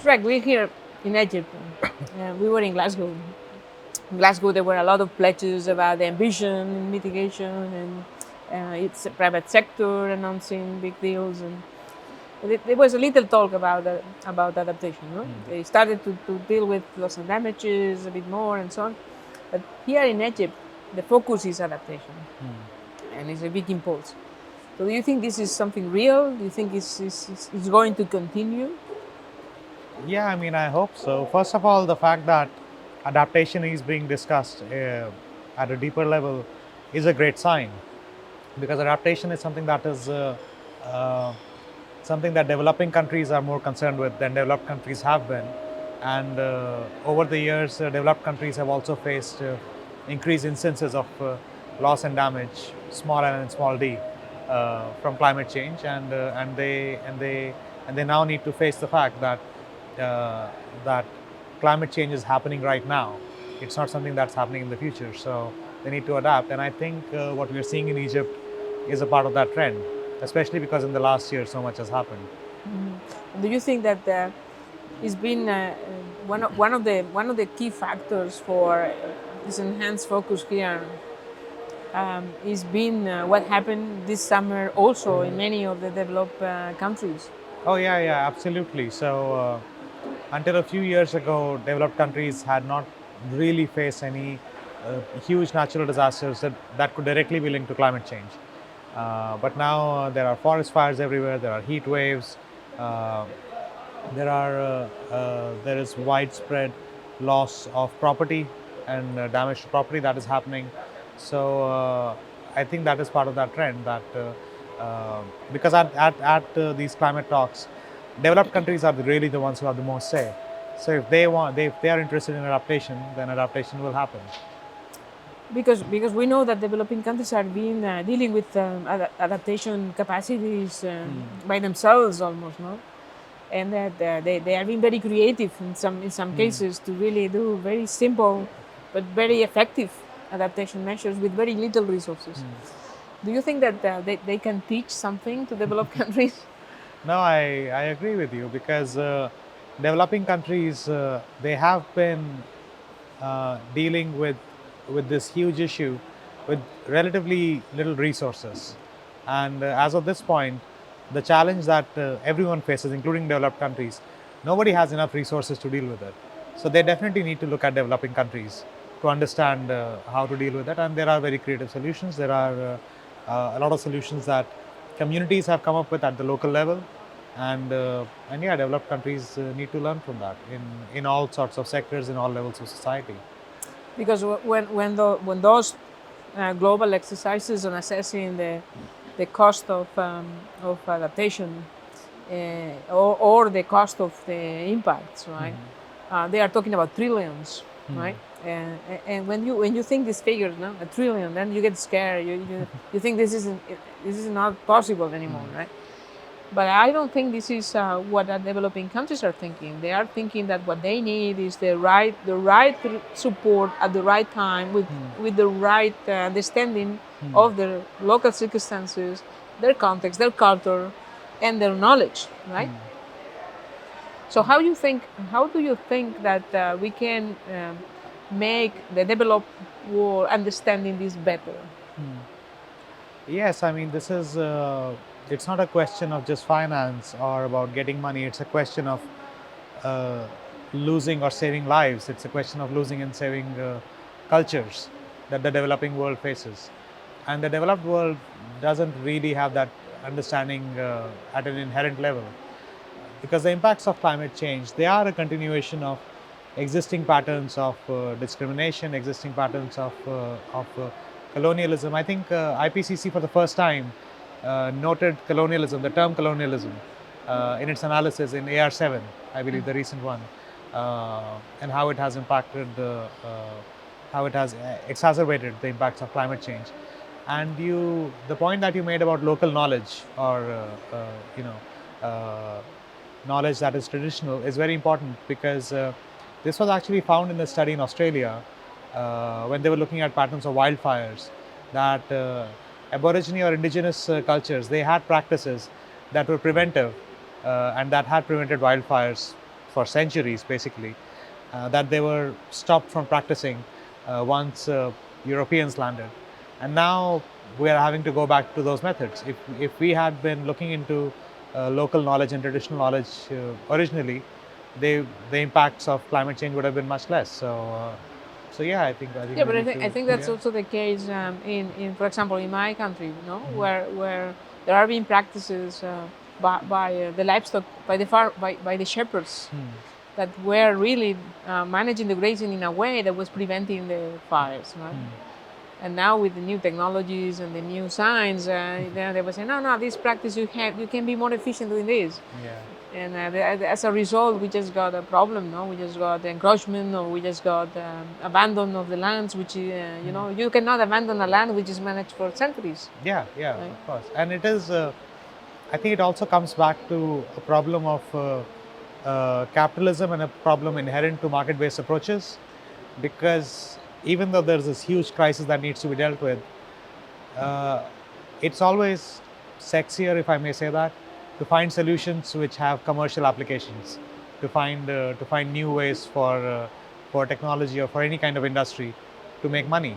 fact, we're here in Egypt. We were in Glasgow. In Glasgow, there were a lot of pledges about the ambition and mitigation, and it's a private sector announcing big deals. And there was a little talk about adaptation. No? They started to deal with loss and damages a bit more and so on. But here in Egypt, the focus is adaptation, and it's a big impulse. So do you think this is something real? Do you think it's going to continue? Yeah, I mean, I hope so. First of all, the fact that adaptation is being discussed at a deeper level is a great sign, because adaptation is something that is uh, something that developing countries are more concerned with than developed countries have been. And over the years, developed countries have also faced increased instances of loss and damage, small n and small d, from climate change, and they now need to face the fact that that climate change is happening right now. It's not something that's happening in the future. So they need to adapt. And I think what we're seeing in Egypt is a part of that trend, especially because in the last year so much has happened. Do you think that it's been one of the key factors for this enhanced focus here is been what happened this summer also in many of the developed countries? Oh, yeah, absolutely. So until a few years ago, developed countries had not really faced any huge natural disasters that could directly be linked to climate change. But now there are forest fires everywhere, there are heat waves, uh, there is widespread loss of property and damage to property that is happening. So I think that is part of that trend, that because at these climate talks, developed countries are really the ones who have the most say. So if they are interested in adaptation, then adaptation will happen. Because we know that developing countries are being dealing with adaptation capacities by themselves almost, no? And that they are being very creative in some cases to really do very simple but very effective adaptation measures with very little resources. Do you think that they can teach something to developed countries? No, I agree with you, because developing countries, they have been dealing with this huge issue with relatively little resources. And as of this point, the challenge that everyone faces, including developed countries, nobody has enough resources to deal with it. So they definitely need to look at developing countries to understand how to deal with it. And there are very creative solutions. There are a lot of solutions that communities have come up with at the local level. And yeah, developed countries need to learn from that in all sorts of sectors, in all levels of society. Because when those global exercises on assessing the cost of adaptation or the cost of the impacts, right? They are talking about trillions, right? And when you think these figures, no, a trillion, then you get scared. You think this is not possible anymore, right? But I don't think this is what the developing countries are thinking. They are thinking that what they need is the right support at the right time with the right understanding of their local circumstances, their context, their culture, and their knowledge, right? So how do you think that we can make the developed world understanding this better? Yes, I mean, this is, it's not a question of just finance or about getting money. It's a question of uh, losing or saving lives. It's a question of losing and saving cultures that the developing world faces. And the developed world doesn't really have that understanding at an inherent level, because the impacts of climate change, they are a continuation of existing patterns of discrimination, existing patterns of colonialism. I think IPCC for the first time noted colonialism, the term colonialism, in its analysis in AR7, I believe, the recent one, and how it has impacted how it has exacerbated the impacts of climate change. And the point that you made about local knowledge, or you know, knowledge that is traditional, is very important, because this was actually found in a study in Australia when they were looking at patterns of wildfires, that Aborigine or indigenous cultures, they had practices that were preventive and that had prevented wildfires for centuries, basically, that they were stopped from practicing once Europeans landed. And now we are having to go back to those methods. If we had been looking into local knowledge and traditional knowledge originally, the impacts of climate change would have been much less. So yeah, I think Yeah, we but I need think I to think that's yeah. also the case in for example in my country, where there are being practices by the livestock, by the shepherds that were really managing the grazing in a way that was preventing the fires, right? And now with the new technologies and the new science, they were saying, no, this practice you can be more efficient doing this. Yeah. And as a result, we just got a problem, no? We just got encroachment, or we just got abandon of the lands, which you cannot abandon a land which is managed for centuries, Yeah, yeah, right? of course. And it is, I think it also comes back to a problem of capitalism and a problem inherent to market based approaches. Because even though there's this huge crisis that needs to be dealt with, uh, it's always sexier, if I may say that, to find solutions which have commercial applications, to find new ways for technology or for any kind of industry to make money,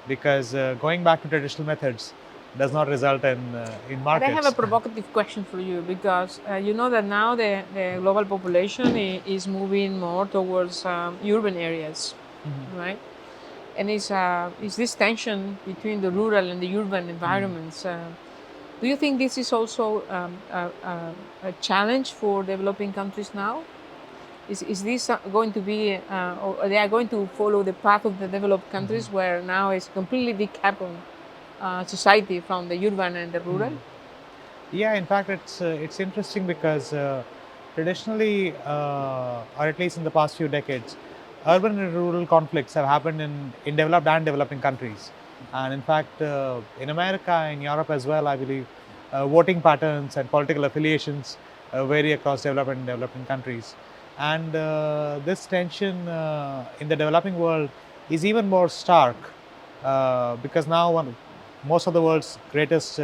because going back to traditional methods does not result in But I have a markets. provocative question for you, because you know that now the global population is moving more towards urban areas, right? And is this tension between the rural and the urban environments. Do you think this is also a challenge for developing countries now? Is this going to be, or they are going to follow the path of the developed countries, where now it's completely decoupled society from the urban and the rural? Yeah, in fact, it's interesting because traditionally, or at least in the past few decades, urban and rural conflicts have happened in developed and developing countries. And in fact, in America and Europe as well, I believe voting patterns and political affiliations vary across developed and developing countries. And this tension in the developing world is even more stark because now most of the world's greatest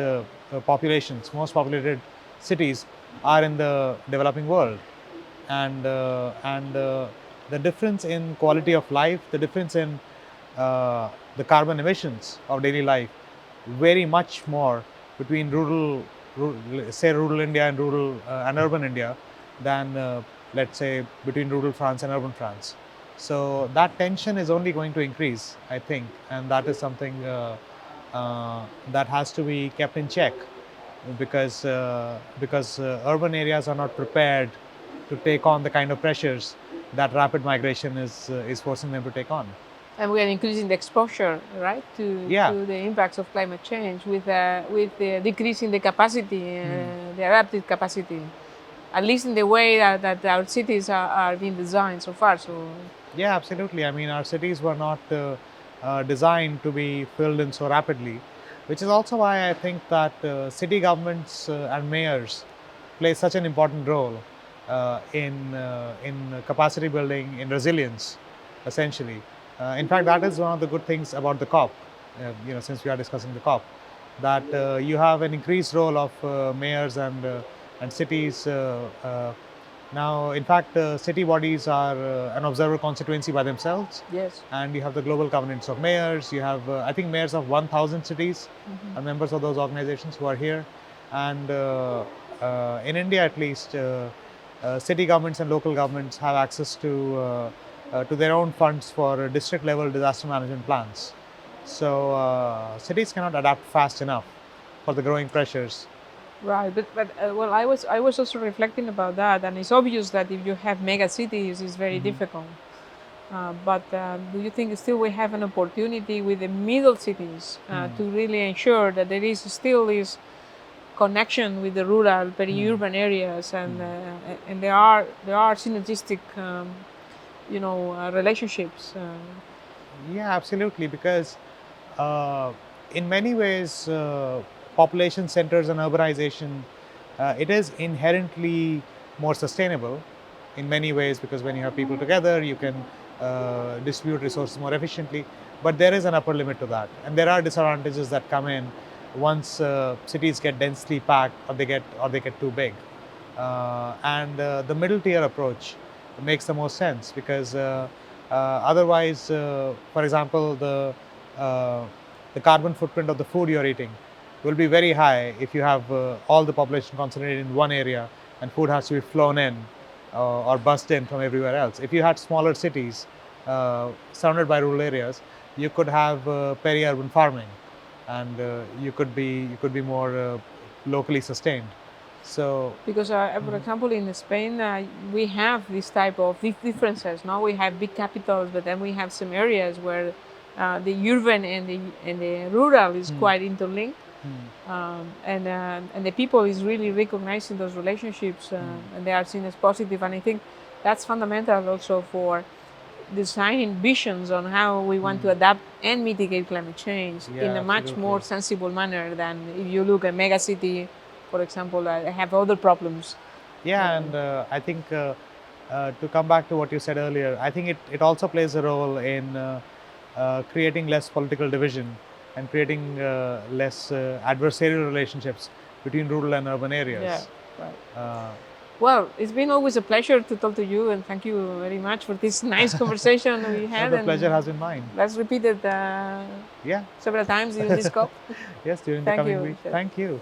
populations, most populated cities are in the developing world, and the difference in quality of life, the difference in the carbon emissions of daily life, vary much more between say rural India and rural and urban India than let's say between rural France and urban France. So that tension is only going to increase, I think, and that is something that has to be kept in check because urban areas are not prepared to take on the kind of pressures that rapid migration is forcing them to take on. And we are increasing the exposure, right, Yeah. to the impacts of climate change with the decreasing the capacity, the adaptive capacity, at least in the way that our cities are being designed so far. So Yeah, absolutely. I mean, our cities were not designed to be filled in so rapidly, which is also why I think that city governments and mayors play such an important role in capacity building, in resilience, essentially. In fact, that is one of the good things about the COP. Since we are discussing the COP, that you have an increased role of mayors and cities. Now, in fact, city bodies are an observer constituency by themselves, yes, and you have the global governance of mayors. You have, I think, mayors of 1,000 cities are members of those organizations who are here. And in India, at least, city governments and local governments have access to their own funds for district level disaster management plans. So cities cannot adapt fast enough for the growing pressures. right. But well, I was also reflecting about that, and it's obvious that if you have mega cities, it's very difficult. But do you think still we have an opportunity with the middle cities to really ensure that there is still this connection with the rural, peri-urban areas, and there are synergistic, relationships. Yeah, absolutely. Because in many ways, population centers and urbanization, it is inherently more sustainable in many ways because when you have people together, you can distribute resources more efficiently. But there is an upper limit to that, and there are disadvantages that come in once cities get densely packed or they get too big. And the middle tier approach makes the most sense, because otherwise, for example, the carbon footprint of the food you're eating will be very high if you have all the population concentrated in one area and food has to be flown in or bussed in from everywhere else. If you had smaller cities surrounded by rural areas, you could have peri-urban farming, and you could be more locally sustained. So Because, for example, in Spain, we have this type of differences. Now we have big capitals, but then we have some areas where the urban and the rural is quite interlinked, and the people is really recognizing those relationships, and they are seen as positive. And I think that's fundamental also for designing visions on how we want to adapt and mitigate climate change in a much more sensible manner than if you look at megacity, for example, have other problems. yeah, and I think to come back to what you said earlier, I think it also plays a role in creating less political division and creating less adversarial relationships between rural and urban areas. Yeah, right. Well, it's been always a pleasure to talk to you, and thank you very much for this nice conversation we had. The pleasure has been mine. Let's repeat it Yeah, several times during this COP. yes, during the Thank coming you, week. Chef. Thank you.